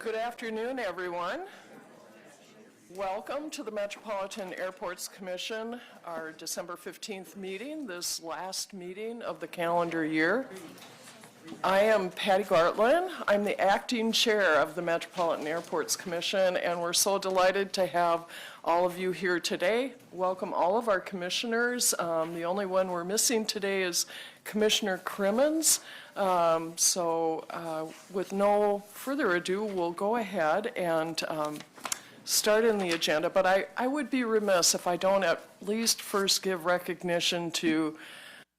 Good afternoon, everyone. Welcome to the Metropolitan Airports Commission, our December 15th meeting, this last meeting of the calendar year. I am Patty Gartlin. I'm the acting chair of the Metropolitan Airports Commission, and we're so delighted to have all of you here today. Welcome all of our commissioners. The only one we're missing today is Commissioner Crimmins. With no further ado, we'll go ahead and start in the agenda. But I would be remiss if I don't at least first give recognition to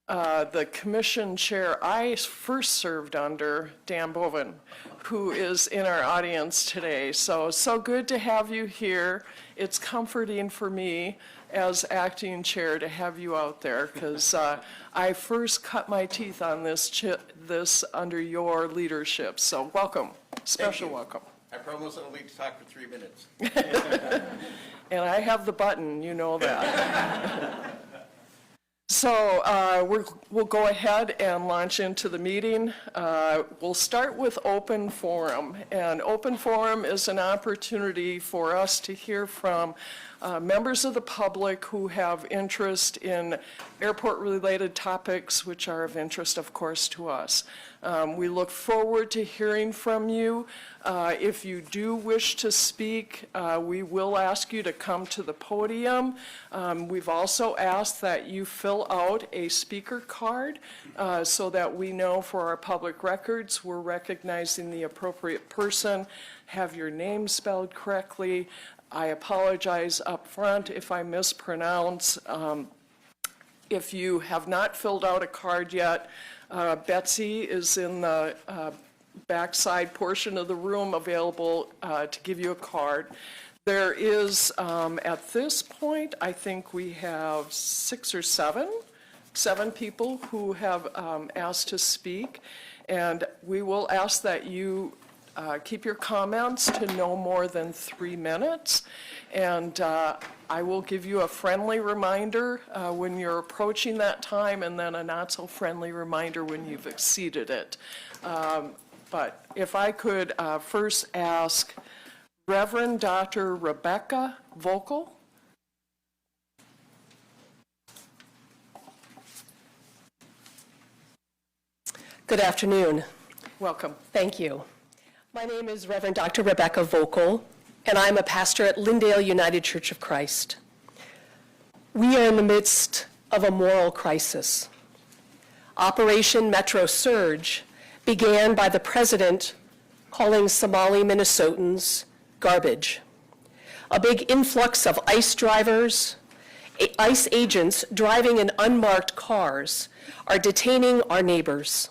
the commission chair I first served under, Dan Boven, who is in our audience today. So good to have you here. It's comforting for me as acting chair to have you out there, because I first cut my teeth on this under your leadership. So welcome, special welcome. I promise I'll leave to talk for 3 minutes. And I have the button, you know that. So we'll go ahead and launch into the meeting. We'll start with open forum. And open forum is an opportunity for us to hear from members of the public who have interest in airport-related topics, which are of interest, of course, to us. We look forward to hearing from you. If you do wish to speak, we will ask you to come to the podium. We've also asked that you fill out a speaker card so that we know for our public records we're recognizing the appropriate person, have your name spelled correctly. I apologize up front if I mispronounce. If you have not filled out a card yet, Betsy is in the backside portion of the room available to give you a card. There is, at this point, I think we have 6 or 7 people who have asked to speak, and we will ask that you keep your comments to no more than 3 minutes, and I will give you a friendly reminder when you're approaching that time, and then a not-so-friendly reminder when you've exceeded it. But if I could first ask Reverend Dr. Rebecca Vocal. Good afternoon. Welcome. Thank you. My name is Reverend Dr. Rebecca Vocal, and I'm a pastor at Lyndale United Church of Christ. We are in the midst of a moral crisis. Operation Metro Surge began by the president calling Somali Minnesotans garbage. A big influx of ICE drivers, ICE agents driving in unmarked cars are detaining our neighbors.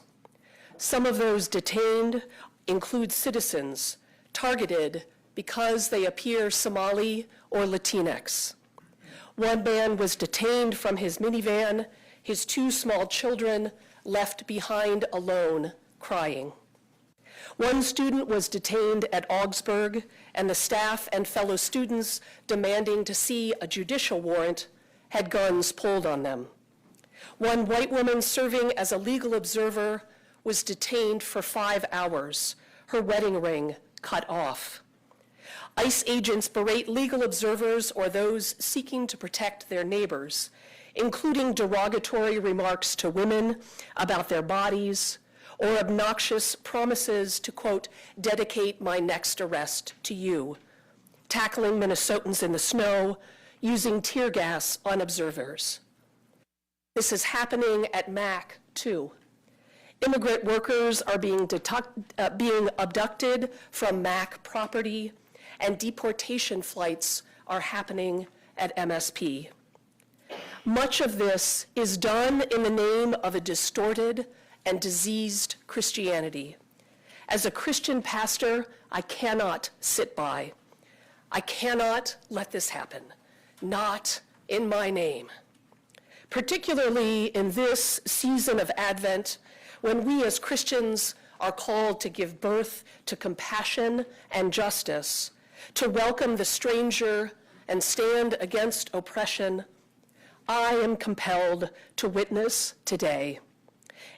Some of those detained include citizens targeted because they appear Somali or Latinx. One man was detained from his minivan, his 2 small children left behind alone, crying. One student was detained at Augsburg, and the staff and fellow students demanding to see a judicial warrant had guns pulled on them. One white woman serving as a legal observer was detained for 5 hours, her wedding ring cut off. ICE agents berate legal observers or those seeking to protect their neighbors, including derogatory remarks to women about their bodies or obnoxious promises to, quote, dedicate my next arrest to you, tackling Minnesotans in the snow, using tear gas on observers. This is happening at MAC, too. Immigrant workers are being abducted from MAC property, and deportation flights are happening at MSP. Much of this is done in the name of a distorted and diseased Christianity. As a Christian pastor, I cannot sit by. I cannot let this happen, not in my name. Particularly in this season of Advent, when we as Christians are called to give birth to compassion and justice, to welcome the stranger and stand against oppression, I am compelled to witness today.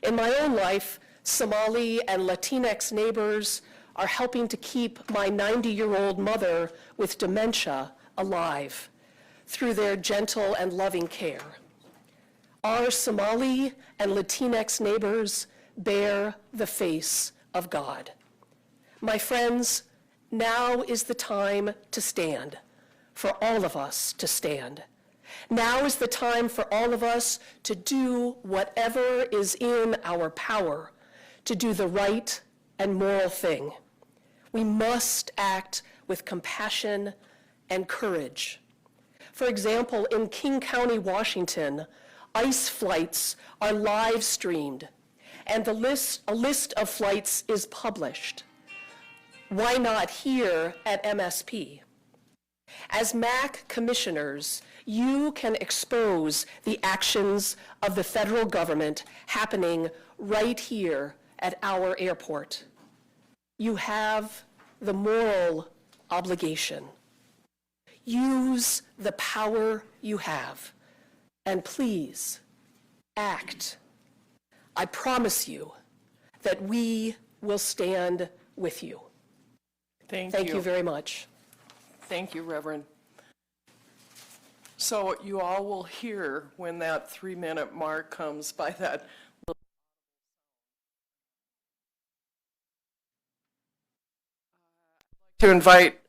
In my own life, Somali and Latinx neighbors are helping to keep my 90-year-old mother with dementia alive through their gentle and loving care. Our Somali and Latinx neighbors bear the face of God. My friends, now is the time to stand, for all of us to stand. Now is the time for all of us to do whatever is in our power to do the right and moral thing. We must act with compassion and courage. For example, in King County, Washington, ICE flights are live streamed, and a list of flights is published. Why not here at MSP? As MAC commissioners, you can expose the actions of the federal government happening right here at our airport. You have the moral obligation. Use the power you have, and please act. I promise you that we will stand with you. Thank you very much. Thank you, Reverend. So you all will hear when that 3-minute mark comes by that little to invite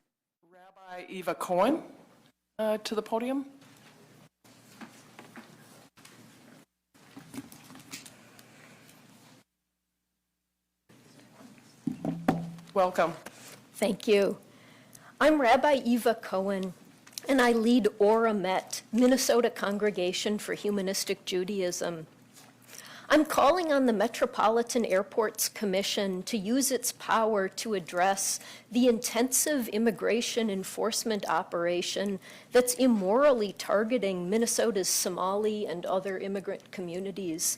Rabbi Eva Cohen to the podium. Welcome. Thank you. I'm Rabbi Eva Cohen, and I lead Ora Met, Minnesota Congregation for Humanistic Judaism. I'm calling on the Metropolitan Airports Commission to use its power to address the intensive immigration enforcement operation that's immorally targeting Minnesota's Somali and other immigrant communities.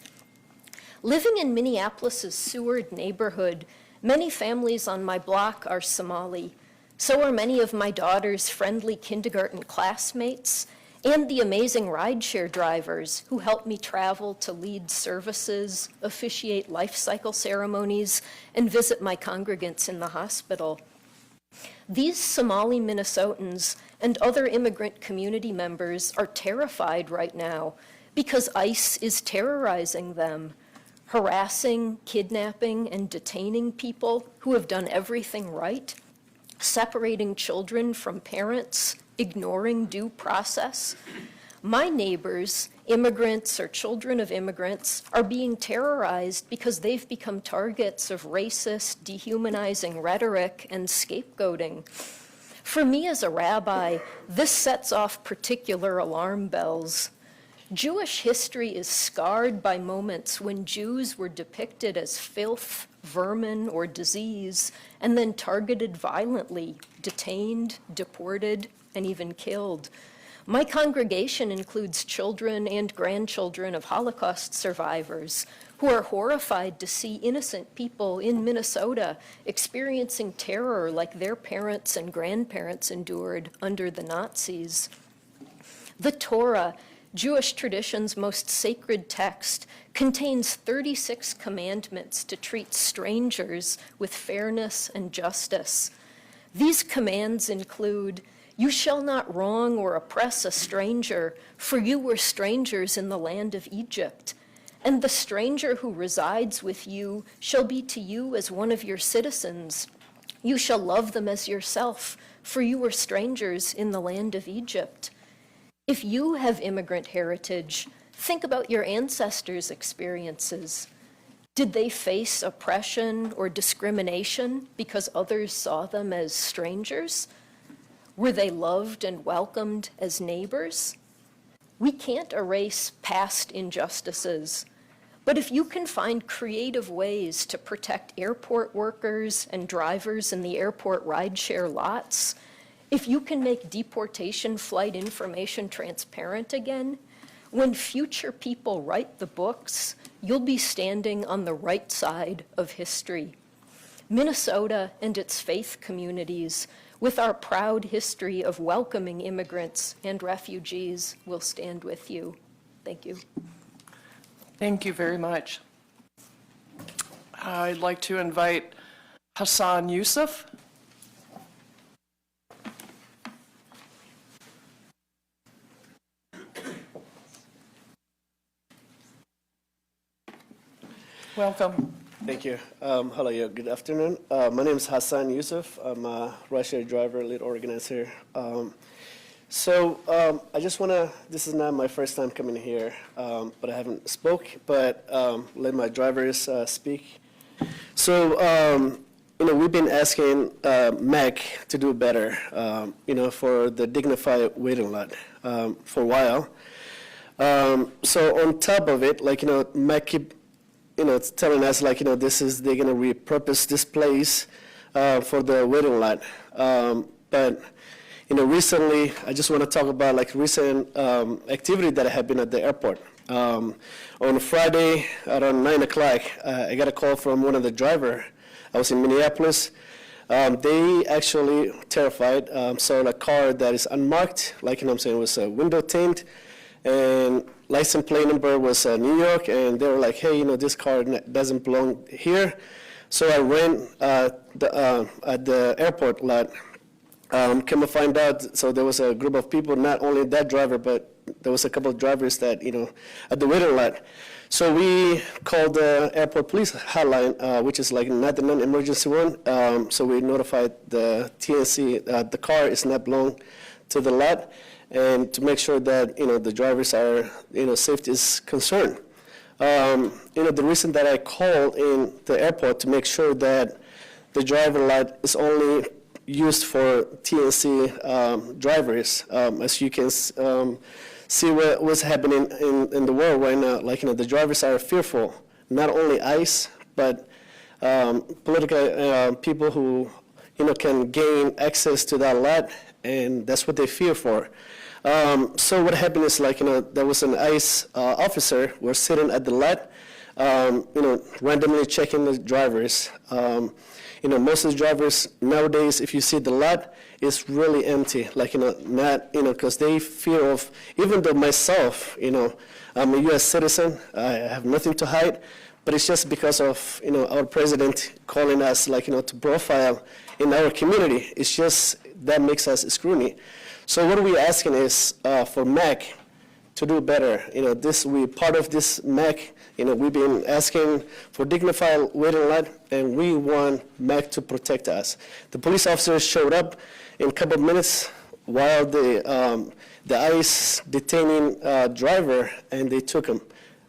Living in Minneapolis' Seward neighborhood, many families on my block are Somali. So are many of my daughter's friendly kindergarten classmates and the amazing rideshare drivers who help me travel to lead services, officiate life cycle ceremonies, and visit my congregants in the hospital. These Somali Minnesotans and other immigrant community members are terrified right now because ICE is terrorizing them, harassing, kidnapping, and detaining people who have done everything right, separating children from parents, ignoring due process. My neighbors, immigrants or children of immigrants, are being terrorized because they've become targets of racist, dehumanizing rhetoric and scapegoating. For me as a rabbi, this sets off particular alarm bells. Jewish history is scarred by moments when Jews were depicted as filth, vermin, or disease, and then targeted violently, detained, deported, and even killed. My congregation includes children and grandchildren of Holocaust survivors who are horrified to see innocent people in Minnesota experiencing terror like their parents and grandparents endured under the Nazis. The Torah, Jewish tradition's most sacred text, contains 36 commandments to treat strangers with fairness and justice. These commands include, "You shall not wrong or oppress a stranger, for you were strangers in the land of Egypt. And the stranger who resides with you shall be to you as one of your citizens. You shall love them as yourself, for you were strangers in the land of Egypt." If you have immigrant heritage, think about your ancestors' experiences. Did they face oppression or discrimination because others saw them as strangers? Were they loved and welcomed as neighbors? We can't erase past injustices, but if you can find creative ways to protect airport workers and drivers in the airport rideshare lots, if you can make deportation flight information transparent again, when future people write the books, you'll be standing on the right side of history. Minnesota and its faith communities, with our proud history of welcoming immigrants and refugees, will stand with you. Thank you. Thank you very much. I'd like to invite Hassan Yusuf. Welcome. Thank you. Hello, yeah, good afternoon. My name is Hassan Yusuf. I'm a rideshare driver, lead organizer. I just want to, this is not my first time coming here, but I haven't spoke, but let my drivers speak. We've been asking MAC to do better, for the dignified waiting lot for a while. On top of it, MAC keep it's telling us they're going to repurpose this place for the waiting lot. Recently, I just want to talk about recent activity that happened at the airport. On Friday around 9 o'clock, I got a call from one of the driver. I was in Minneapolis. They actually terrified, saw a car that is unmarked, it was a window tint, and license plate number was New York, and they were like, hey, this car doesn't belong here. So I ran at the airport lot. Come to find out, so there was a group of people, not only that driver, but there was a couple of drivers that, at the waiting lot. So we called the airport police hotline, which is not the non-emergency one. So we notified the TNC, the car is not belong to the lot, and to make sure that, the drivers are, safety is concerned. The reason that I called in the airport to make sure that the driver lot is only used for TNC drivers, as you can see what's happening in the world right now. The drivers are fearful, not only ICE, but political people who, can gain access to that lot, and that's what they fear for. So what happened is there was an ICE officer was sitting at the lot, randomly checking the drivers. Most of the drivers nowadays, if you see the lot, it's really empty. Not, because they fear of, even though myself, I'm a U.S. citizen, I have nothing to hide, but it's just because of, our president calling us, to profile in our community. It's just, that makes us scrutiny. So what we're asking is for MAC to do better. We part of this MAC. We've been asking for dignified waiting lot, and we want MAC to protect us. The police officers showed up in a couple of minutes while the ICE detaining driver, and they took him.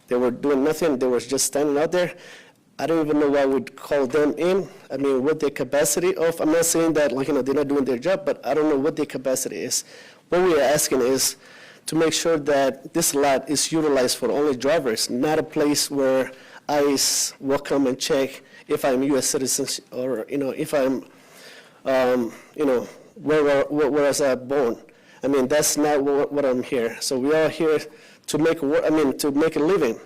They were doing nothing. They were just standing out there. I don't even know why we'd call them in. What their capacity of, I'm not saying that, they're not doing their job, but I don't know what their capacity is. What we are asking is to make sure that this lot is utilized for only drivers, not a place where ICE will come and check if I'm a U.S. citizen or, if I'm, where was I born. That's not what I'm here. So we are here to make a living.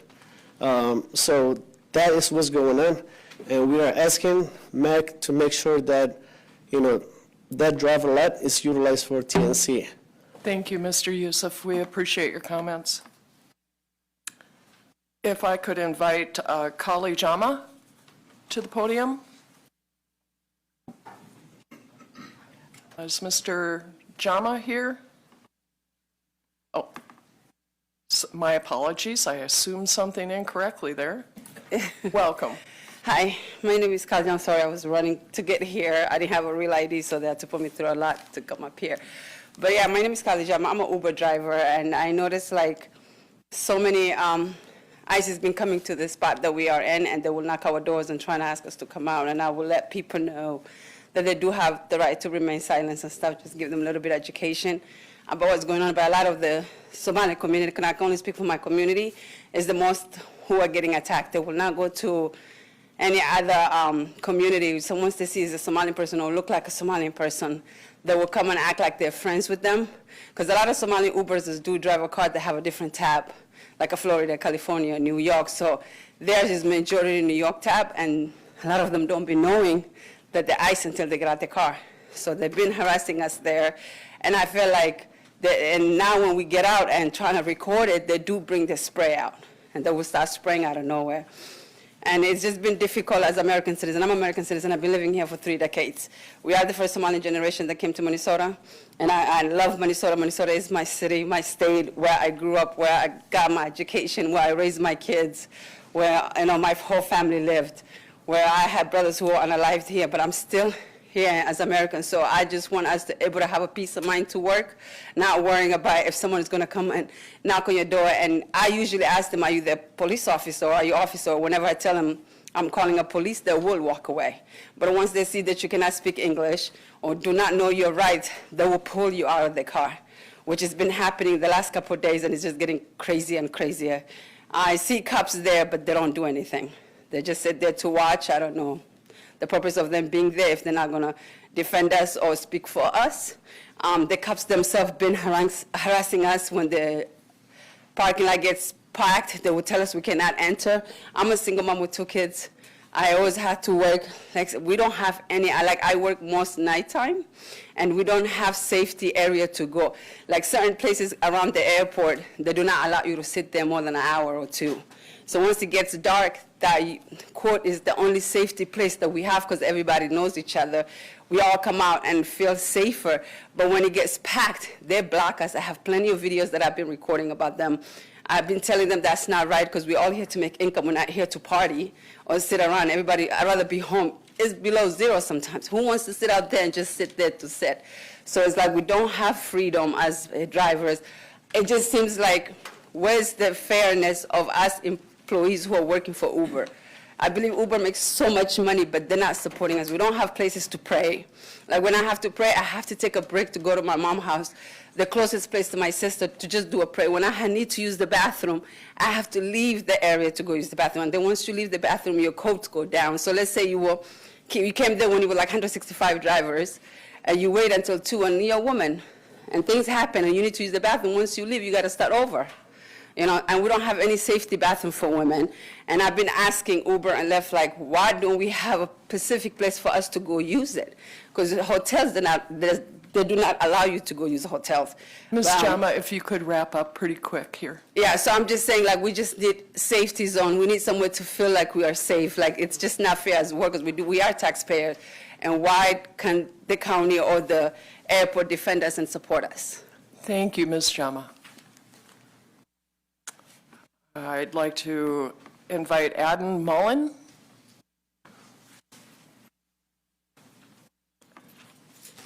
So that is what's going on, and we are asking MAC to make sure that, that driver lot is utilized for TNC. Thank you, Mr. Yusuf. We appreciate your comments. If I could invite Kali Jama to the podium. Is Mr. Jama here? Oh, my apologies. I assumed something incorrectly there. Welcome. Hi, my name is Kali. I'm sorry, I was running to get here. I didn't have a real ID, so they had to put me through a lot to come up here. But yeah, my name is Kali Jama. I'm an Uber driver, and I noticed so many ICE has been coming to the spot that we are in, and they will knock our doors and try to ask us to come out. And I will let people know that they do have the right to remain silent and stuff, just give them a little bit of education about what's going on. But a lot of the Somali community, I can only speak for my community, is the most who are getting attacked. They will not go to any other community. So once they see a Somali person or look like a Somali person, they will come and act like they're friends with them. Because a lot of Somali Ubers do drive a car that have a different tab, like a Florida, California, New York. So theirs is majority New York tab, and a lot of them don't be knowing that they're ICE until they get out the car. So they've been harassing us there. And I feel like, and now when we get out and trying to record it, they do bring the spray out. And they will start spraying out of nowhere. And it's just been difficult as American citizen. I'm an American citizen. I've been living here for 3 decades. We are the first Somali generation that came to Minnesota. And I love Minnesota. Minnesota is my city, my state, where I grew up, where I got my education, where I raised my kids, where my whole family lived, where I had brothers who are unalived here, but I'm still here as Americans. So I just want us to able to have a peace of mind to work, not worrying about if someone is going to come and knock on your door. And I usually ask them, are you the police officer or are you officer? Whenever I tell them I'm calling a police, they will walk away. But once they see that you cannot speak English or do not know your rights, they will pull you out of the car, which has been happening the last couple of days, and it's just getting crazier and crazier. I see cops there, but they don't do anything. They just sit there to watch. I don't know the purpose of them being there if they're not going to defend us or speak for us. The cops themselves been harassing us when the parking lot gets packed. They will tell us we cannot enter. I'm a single mom with 2 kids. I always have to work. Like, we don't have any, I work most nighttime, and we don't have safety area to go. Like certain places around the airport, they do not allow you to sit there more than an hour or 2. So once it gets dark, that court is the only safety place that we have because everybody knows each other. We all come out and feel safer. But when it gets packed, they block us. I have plenty of videos that I've been recording about them. I've been telling them that's not right because we're all here to make income. We're not here to party or sit around. Everybody, I'd rather be home. It's below 0 sometimes. Who wants to sit out there and just sit there to sit? So it's like we don't have freedom as drivers. It just seems like, where's the fairness of us employees who are working for Uber? I believe Uber makes so much money, but they're not supporting us. We don't have places to pray. Like when I have to pray, I have to take a break to go to my mom's house, the closest place to my sister, to just do a prayer. When I need to use the bathroom, I have to leave the area to go use the bathroom. And then once you leave the bathroom, your coats go down. So let's say you came there when you were like 165 drivers, and you wait until 2, and you're a woman, and things happen, and you need to use the bathroom. Once you leave, you got to start over. And we don't have any safety bathroom for women. And I've been asking Uber and Lyft, like, why don't we have a specific place for us to go use it? Because the hotels, they do not allow you to go use the hotels. Ms. Jama, if you could wrap up pretty quick here. Yeah, so I'm just saying, like, we just need safety zone. We need somewhere to feel like we are safe. Like, it's just not fair as workers. We are taxpayers. And why can the county or the airport defend us and support us? Thank you, Ms. Jama. I'd like to invite Aden Mullen.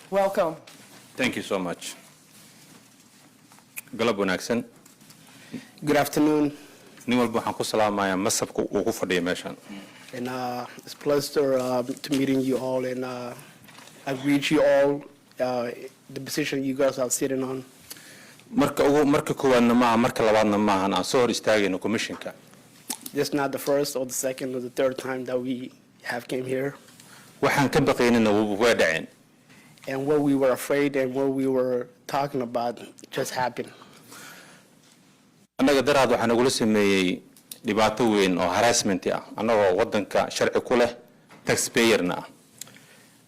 Welcome. Thank you so much. Galab wanaagsan. Good afternoon, Nin walba waxaan ku salaamayaa masabka uu ku fadhiyo meeshan. and it's a pleasure to meeting you all, and I greet you all, the position you guys are sitting on. Marka koowaadna maaha, marka labaadna maahan aan soo hor istaagayno commissionka. This is not the first or the second or the third time that we have came here. Waxaan ka baqaynina waa dhaceen. And what we were afraid and what we were talking about just happened. Annaga daraad waxaan ugula sameeyay dhibaato weyn oo harassment ah annagoo wadanka sharci ku leh taxpayerna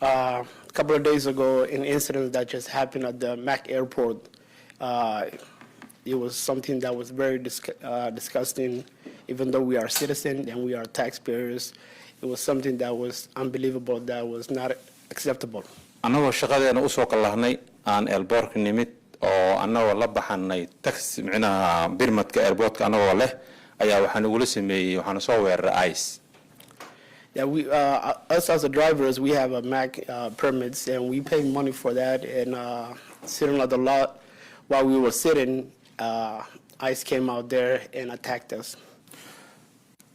A couple of days ago, an incident that just happened at the Mac airport, it was something that was very disgusting. Even though we are citizens and we are taxpayers, it was something that was unbelievable, that was not acceptable. annagoo shaqadeena u soo kalahnay aan airport nimid oo annagoo la baxanay tax micnaha birmadka airportka annagoo leh ayaa waxaan ugula sameeyay waxaan soo weeraray ICE. Yeah, us as the drivers, we have a MAC permits, and we pay money for that. And sitting at the lot, while we were sitting, ICE came out there and attacked us.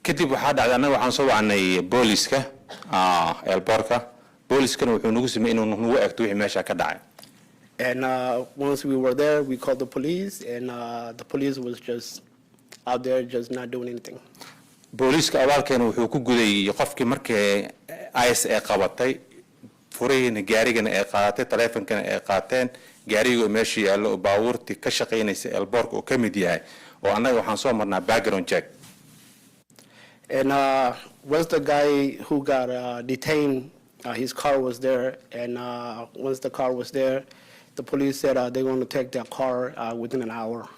kadib waxaa dhacday annaga waxaan soo wacnay booliska airportka. booliskana wuxuu nagu sameeyay inuu nagu eegto wixii meesha ka dhacay. And once we were there, we called the police, and the police was just out there, just not doing anything. booliska abaalkeena wuxuu ku guday qofkii markii ICE ay qabatay furihiina gaarigana ay qaadatay taleefankana ay qaateen gaariga meesha yaalo oo baabuurtii ka shaqeynaysa airportka oo ka mid yahay oo annaga waxaan soo marnaa background check. And once the guy who got detained, his car was there, and once the car was there, the police said they're going to take their car within an hour.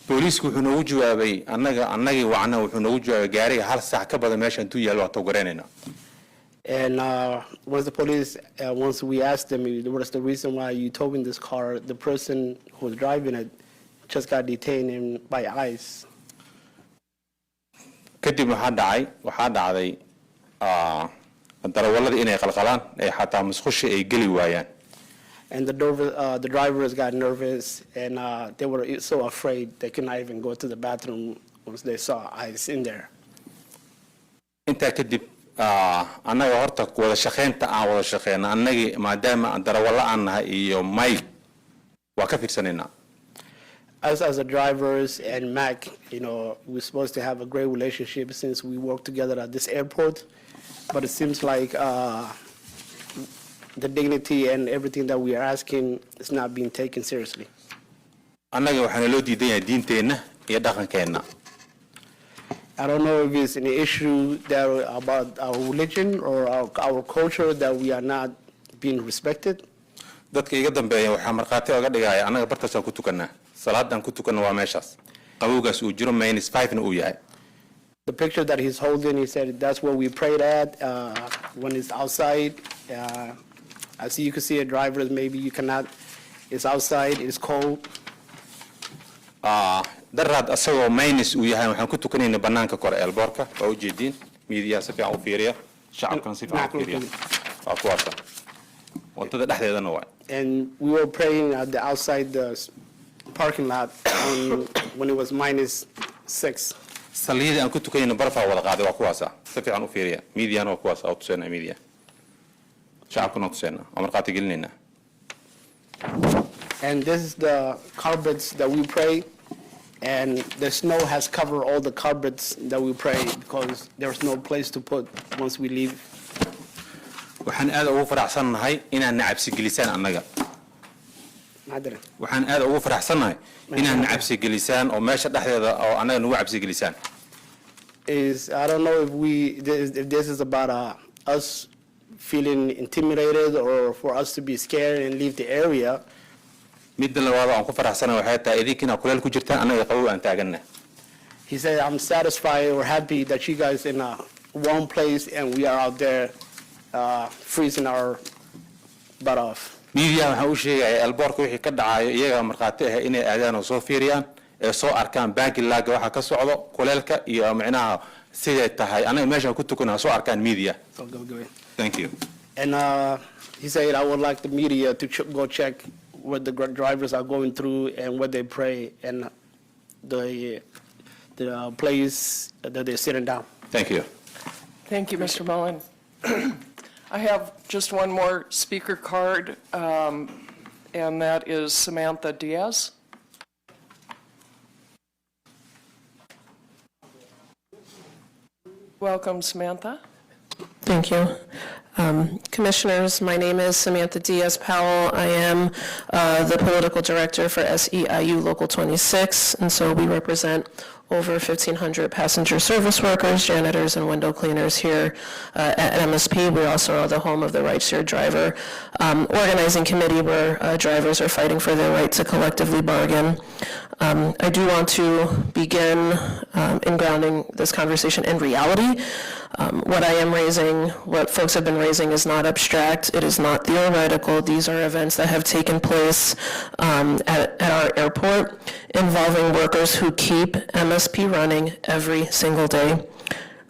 booliisku wuxuu noogu jawaabay annagii wacna wuxuu noogu jawaabay gaariga hal saac ka badan meesha intuu yaalo waa tawgareynayna. And once the police, once we asked them, what's the reason why you towed in this car, the person who was driving it just got detained by ICE. kadib waxaa dhacday darawalladii inay qalqalaan ee xataa musqusha ay geli waayaan. And the drivers got nervous, and they were so afraid they could not even go to the bathroom once they saw ICE in there. intaa kadib annaga horta wada shaqaynta aan wada shaqeyna annagii maadaama darawalla aan nahay iyo Mike waa ka fiirsanaynaa. Us as the drivers and Mac, we're supposed to have a great relationship since we work together at this airport, but it seems like the dignity and everything that we are asking is not being taken seriously. annaga waxaana loo diidan yahay diinteenna iyo dhaqankeenna. I don't know if it's an issue that about our religion or our culture that we are not being respected. dadka iga dambeeya waxaa markhaati oga dhigaya annaga bartaasaan ku tukannaa salaadaan ku tukanna waa meeshaas qabowgaas uu jiro -5na uu yahay. The picture that he's holding, he said that's where we prayed at when it's outside. As you can see, a driver maybe you cannot. It's outside. It's cold. daraad asagoo minus uu yahay waxaan ku tukanayna banaanka kore eelboorka waa u jeediin miidiyaa si fiican u fiiriya shacabkan si fiican u fiiriya waa kuwaasa wadada dhexdeedana waa. And we were praying at the outside the parking lot when it was -6. saliyadii aan ku tukanayna barafaa wada qaaday waa kuwaasa si fiican u fiiriya miidiyana waa kuwaasa oo tusayna miidiya shacabkuna tusayna waa markhaati gelinayna. And this is the carpets that we pray, and the snow has covered all the carpets that we pray because there's no place to put once we leave. waxaan aad ugu faraxsanahay inaan nacabsi gelisaan annaga. waxaan aad ugu faraxsanahay inaan nacabsi gelisaan oo meesha dhexdeeda oo annaga nagu cabsi gelisaan. I don't know if this is about us feeling intimidated or for us to be scared and leave the area. midda labaad aan ku faraxsanahay waxay tahay idinkina kuleel ku jirtaan annaga qabow aan taaganna. He said, I'm satisfied or happy that you guys in a warm place and we are out there freezing our butt off. miidiya waxaan u sheegayaa elboorka wixii ka dhacayo iyaga markhaati ah inay aadaan oo soo fiiriyaan ee soo arkaan baagilaaga waxa ka socdo kuleelka iyo micnaha siday tahay anaga meeshaan ku tukana soo arkaan miidiya. Thank you. And he said, I would like the media to go check what the drivers are going through and what they pray and the place that they're sitting down. Thank you. Thank you, Mr. Mullen. I have just one more speaker card, and that is Samantha Diaz. Welcome, Samantha. Thank you. Commissioners, my name is Samantha Diaz-Powell. I am the political director for SEIU Local 26, and so we represent over 1,500 passenger service workers, janitors, and window cleaners here at MSP. We also are the home of the Rideshare Driver Organizing Committee, where drivers are fighting for their right to collectively bargain. I do want to begin in grounding this conversation in reality. What I am raising, what folks have been raising, is not abstract. It is not theoretical. These are events that have taken place at our airport involving workers who keep MSP running every single day.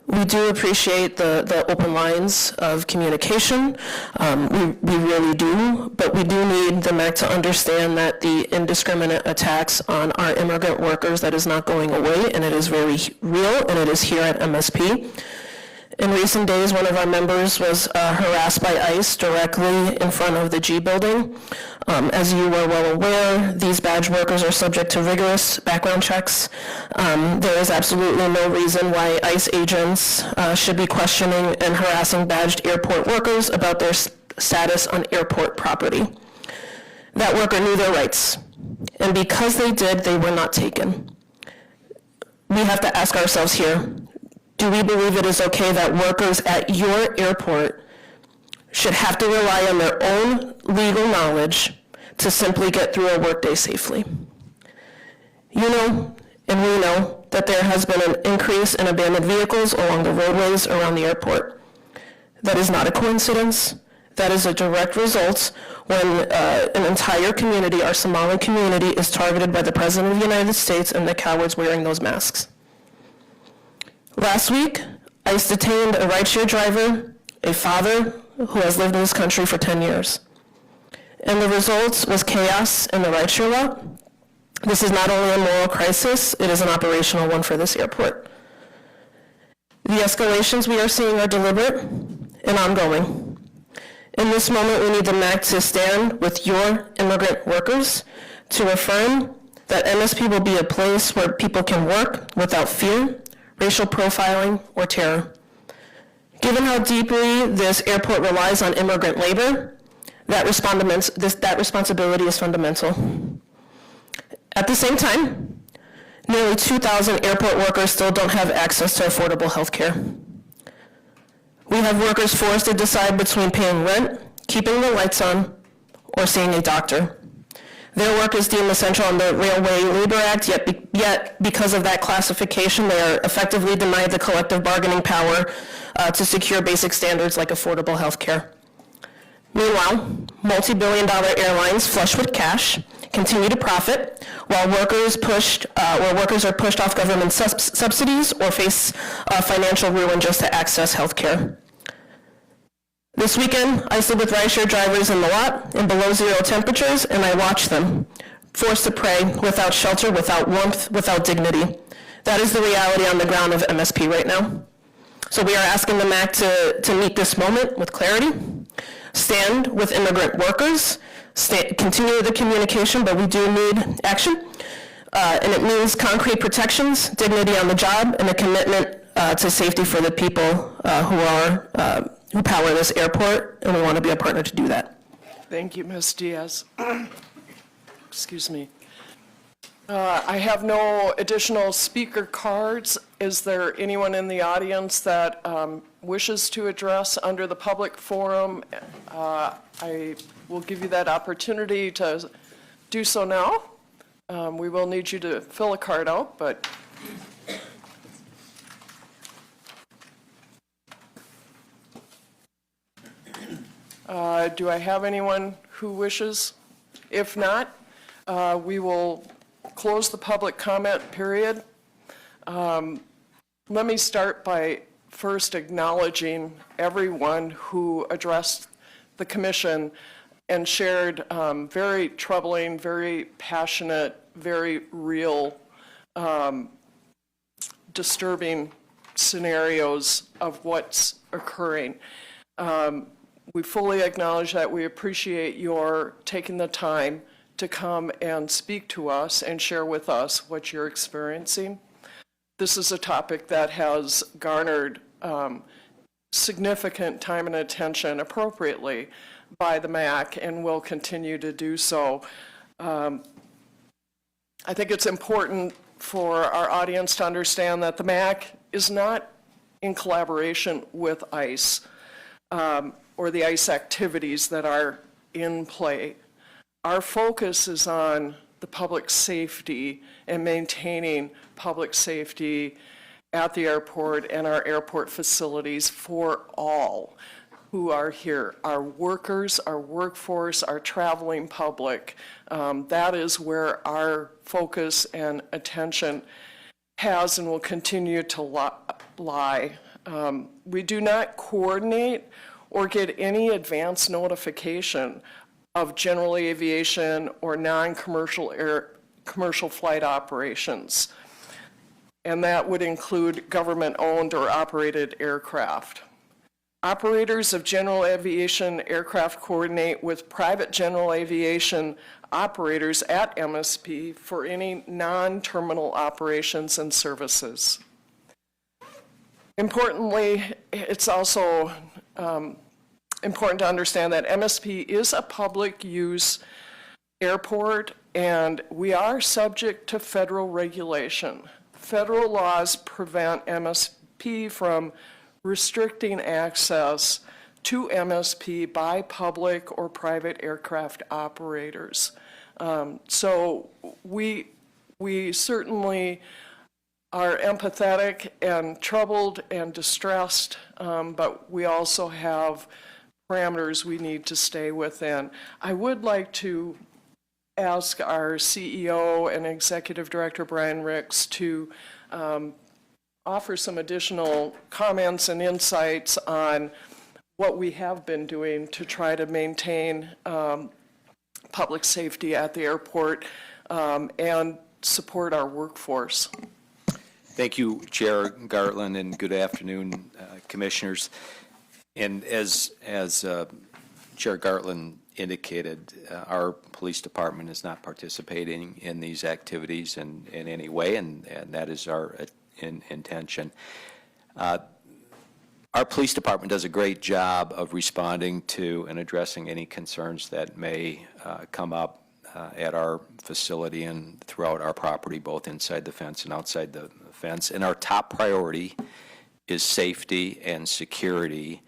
We do appreciate the open lines of communication. We really do, but we do need the MEC to understand that the indiscriminate attacks on our immigrant workers, that is not going away, and it is very real, and it is here at MSP. In recent days, one of our members was harassed by ICE directly in front of the G building. As you are well aware, these badge workers are subject to rigorous background checks. There is absolutely no reason why ICE agents should be questioning and harassing badged airport workers about their status on airport property. That worker knew their rights, and because they did, they were not taken. We have to ask ourselves here, do we believe it is okay that workers at your airport should have to rely on their own legal knowledge to simply get through a workday safely? You know, and we know that there has been an increase in abandoned vehicles along the roadways around the airport. That is not a coincidence. That is a direct result when an entire community, our Somali community, is targeted by the President of the United States and the cowards wearing those masks. Last week, ICE detained a rideshare driver, a father who has lived in this country for 10 years. And the result was chaos in the rideshare route. This is not only a moral crisis, it is an operational one for this airport. The escalations we are seeing are deliberate and ongoing. In this moment, we need the MAC to stand with your immigrant workers to affirm that MSP will be a place where people can work without fear, racial profiling, or terror. Given how deeply this airport relies on immigrant labor, that responsibility is fundamental. At the same time, nearly 2,000 airport workers still don't have access to affordable health care. We have workers forced to decide between paying rent, keeping the lights on, or seeing a doctor. Their work is deemed essential under Railway Labor Act, yet because of that classification, they are effectively denied the collective bargaining power to secure basic standards like affordable health care. Meanwhile, multi-billion-dollar airlines flush with cash continue to profit while workers are pushed off government subsidies or face financial ruin just to access health care. This weekend, I stood with rideshare drivers in the lot in below zero temperatures, and I watched them, forced to pray, without shelter, without warmth, without dignity. That is the reality on the ground of MSP right now. So we are asking the MAC to meet this moment with clarity, stand with immigrant workers, continue the communication, but we do need action. And it means concrete protections, dignity on the job, and a commitment to safety for the people who power this airport, and we want to be a partner to do that. Thank you, Ms. Diaz. Excuse me. I have no additional speaker cards. Is there anyone in the audience that wishes to address under the public forum? I will give you that opportunity to do so now. We will need you to fill a card out, but do I have anyone who wishes? If not, we will close the public comment period. Let me start by first acknowledging everyone who addressed the commission and shared very troubling, very passionate, very real, disturbing scenarios of what's occurring. We fully acknowledge that. We appreciate your taking the time to come and speak to us and share with us what you're experiencing. This is a topic that has garnered significant time and attention appropriately by the MAC and will continue to do so. I think it's important for our audience to understand that the MAC is not in collaboration with ICE or the ICE activities that are in play. Our focus is on the public safety and maintaining public safety at the airport and our airport facilities for all who are here, our workers, our workforce, our traveling public. That is where our focus and attention has and will continue to lie. We do not coordinate or get any advance notification of general aviation or non-commercial commercial flight operations. And that would include government-owned or operated aircraft. Operators of general aviation aircraft coordinate with private general aviation operators at MSP for any non-terminal operations and services. Importantly, it's also important to understand that MSP is a public use airport and we are subject to federal regulation. Federal laws prevent MSP from restricting access to MSP by public or private aircraft operators. So we we certainly are empathetic and troubled and distressed, but we also have parameters we need to stay within. I would like to ask our CEO and Executive Director Brian Ricks to offer some additional comments and insights on what we have been doing to try to maintain public safety at the airport and support our workforce. Thank you, Chair Gartland, and good afternoon, Commissioners. And as Chair Gartland indicated, our police department is not participating in these activities in any way, and that is our intention. Our police department does a great job of responding to and addressing any concerns that may come up at our facility and throughout our property, both inside the fence and outside the fence. And our top priority is safety and security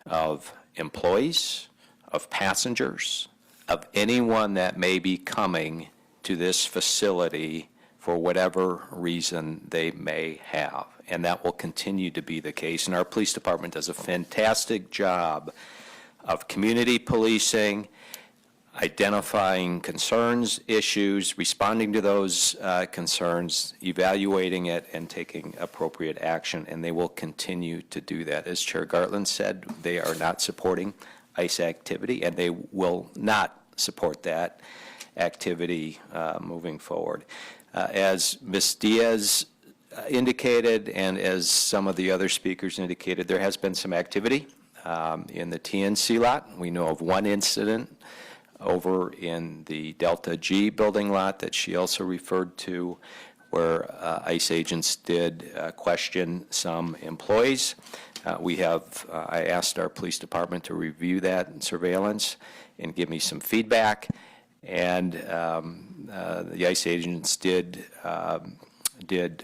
of employees, of passengers, of anyone that may be coming to this facility for whatever reason they may have. And that will continue to be the case. And our police department does a fantastic job of community policing, identifying concerns, issues, responding to those concerns, evaluating it, and taking appropriate action. And they will continue to do that. As Chair Gartland said, they are not supporting ICE activity, and they will not support that activity moving forward. As Ms. Diaz indicated, and as some of the other speakers indicated, there has been some activity in the TNC lot. We know of one incident over in the Delta G building lot that she also referred to, where ICE agents did question some employees. I asked our police department to review that surveillance and give me some feedback, and the ICE agents did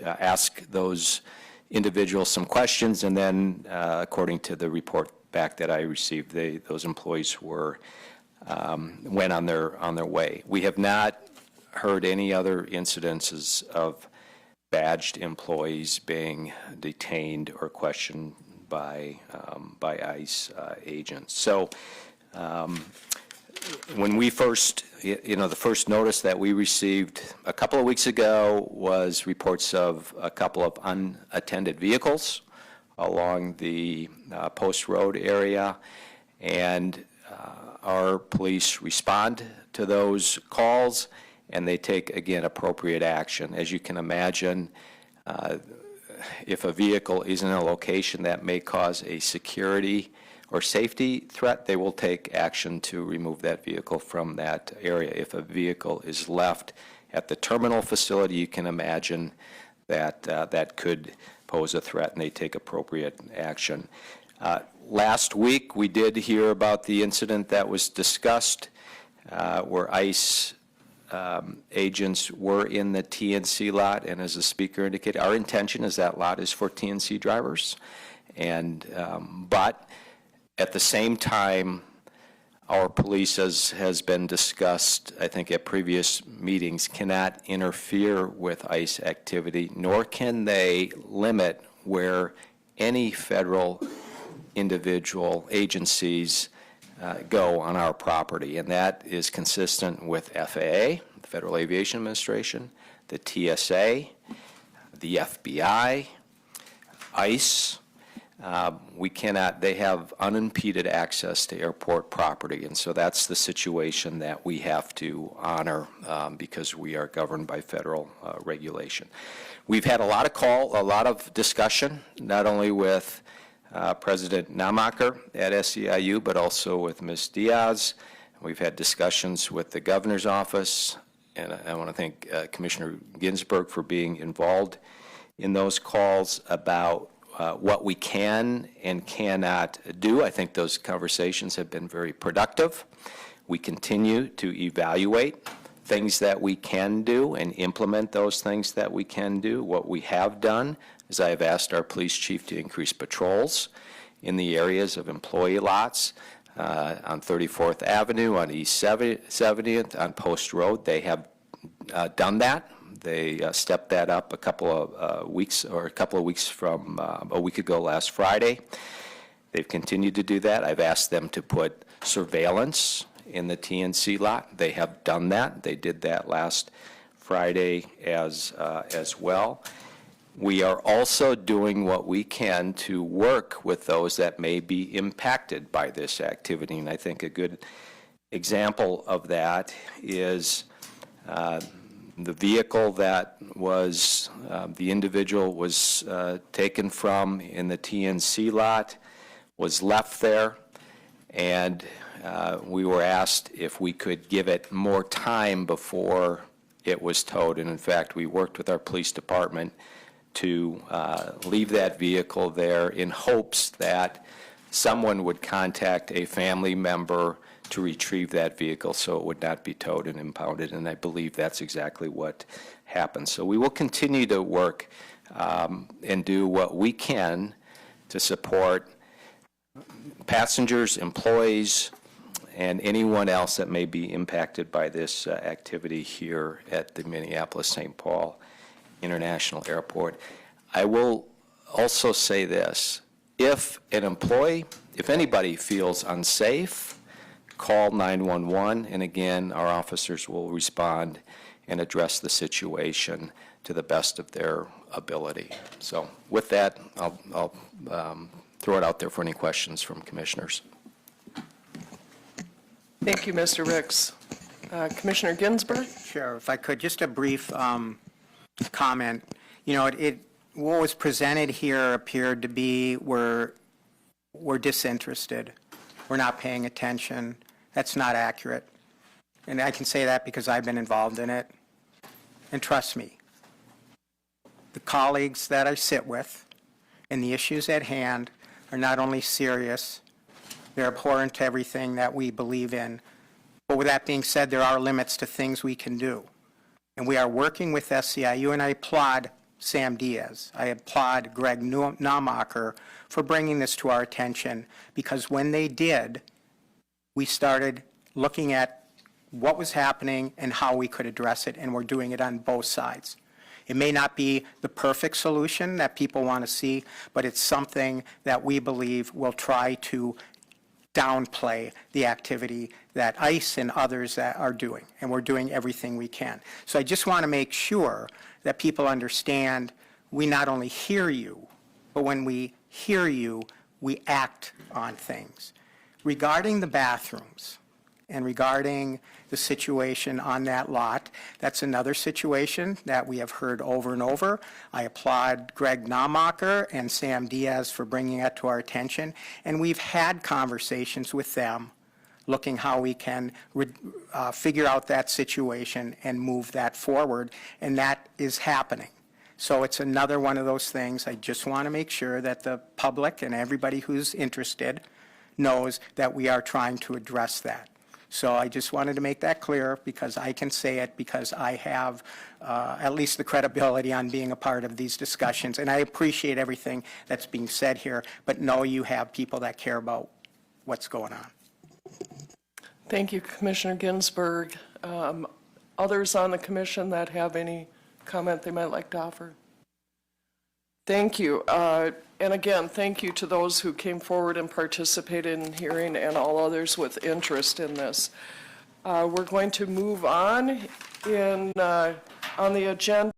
ask those individuals some questions, and then according to the report back that I received, those employees went on their way. We have not heard any other incidences of badged employees being detained or questioned by ICE agents. So when we first, the first notice that we received a couple of weeks ago was reports of a couple of unattended vehicles along the Post Road area, and our police respond to those calls, and they take, again, appropriate action. As you can imagine, if a vehicle is in a location that may cause a security or safety threat, they will take action to remove that vehicle from that area. If a vehicle is left at the terminal facility, you can imagine that that could pose a threat, and they take appropriate action. Last week, we did hear about the incident that was discussed where ICE agents were in the TNC lot, and as the speaker indicated, our intention is that lot is for TNC drivers. And but at the same time, our police, as has been discussed, I think, at previous meetings, cannot interfere with ICE activity, nor can they limit where any federal individual agencies go on our property. And that is consistent with FAA, the Federal Aviation Administration, the TSA, the FBI, ICE. They have unimpeded access to airport property, and so that's the situation that we have to honor because we are governed by federal regulation. We've had a lot of discussion, not only with President Namaker at SEIU, but also with Ms. Diaz. We've had discussions with the governor's office, and I want to thank Commissioner Ginsburg for being involved in those calls about what we can and cannot do. I think those conversations have been very productive. We continue to evaluate things that we can do and implement those things that we can do. What we have done is I have asked our police chief to increase patrols in the areas of employee lots on 34th Avenue, on East 70th, on Post Road. They have done that. They stepped that up a couple of weeks from a week ago last Friday. They've continued to do that. I've asked them to put surveillance in the TNC lot. They have done that. They did that last Friday as well. We are also doing what we can to work with those that may be impacted by this activity. And I think a good example of that is the vehicle that was, the individual was taken from in the TNC lot was left there, and we were asked if we could give it more time before it was towed. And in fact, we worked with our police department to leave that vehicle there in hopes that someone would contact a family member to retrieve that vehicle so it would not be towed and impounded, and I believe that's exactly what happened. So we will continue to work and do what we can to support passengers, employees, and anyone else that may be impacted by this activity here at the Minneapolis-St. Paul International Airport. I will also say this: if an employee, if anybody feels unsafe, call 911, and again, our officers will respond and address the situation to the best of their ability. So with that, I'll throw it out there for any questions from commissioners. Thank you, Mr. Ricks. Commissioner Ginsburg? Sure, if I could, just a brief comment. You know, what was presented here appeared to be we're disinterested. We're not paying attention. That's not accurate. And I can say that because I've been involved in it. And trust me, the colleagues that I sit with and the issues at hand are not only serious, they're abhorrent to everything that we believe in. But with that being said, there are limits to things we can do. And we are working with SEIU, and I applaud Sam Diaz. I applaud Greg Naumacher for bringing this to our attention, because when they did, we started looking at what was happening and how we could address it, and we're doing it on both sides. It may not be the perfect solution that people want to see, but it's something that we believe will try to downplay the activity that ICE and others that are doing, and we're doing everything we can. So I just want to make sure that people understand we not only hear you, but when we hear you, we act on things. Regarding the bathrooms and regarding the situation on that lot, that's another situation that we have heard over and over. I applaud Greg Naumacher and Sam Diaz for bringing that to our attention, and we've had conversations with them looking how we can figure out that situation and move that forward, and that is happening. So it's another one of those things. I just want to make sure that the public and everybody who's interested knows that we are trying to address that. So I just wanted to make that clear, because I can say it because I have at least the credibility on being a part of these discussions. And I appreciate everything that's being said here, but know you have people that care about what's going on. Thank you, Commissioner Ginsburg. Others on the commission that have any comment they might like to offer? Thank you. And again, thank you to those who came forward and participated in hearing, and all others with interest in this. We're going to move on on the agenda.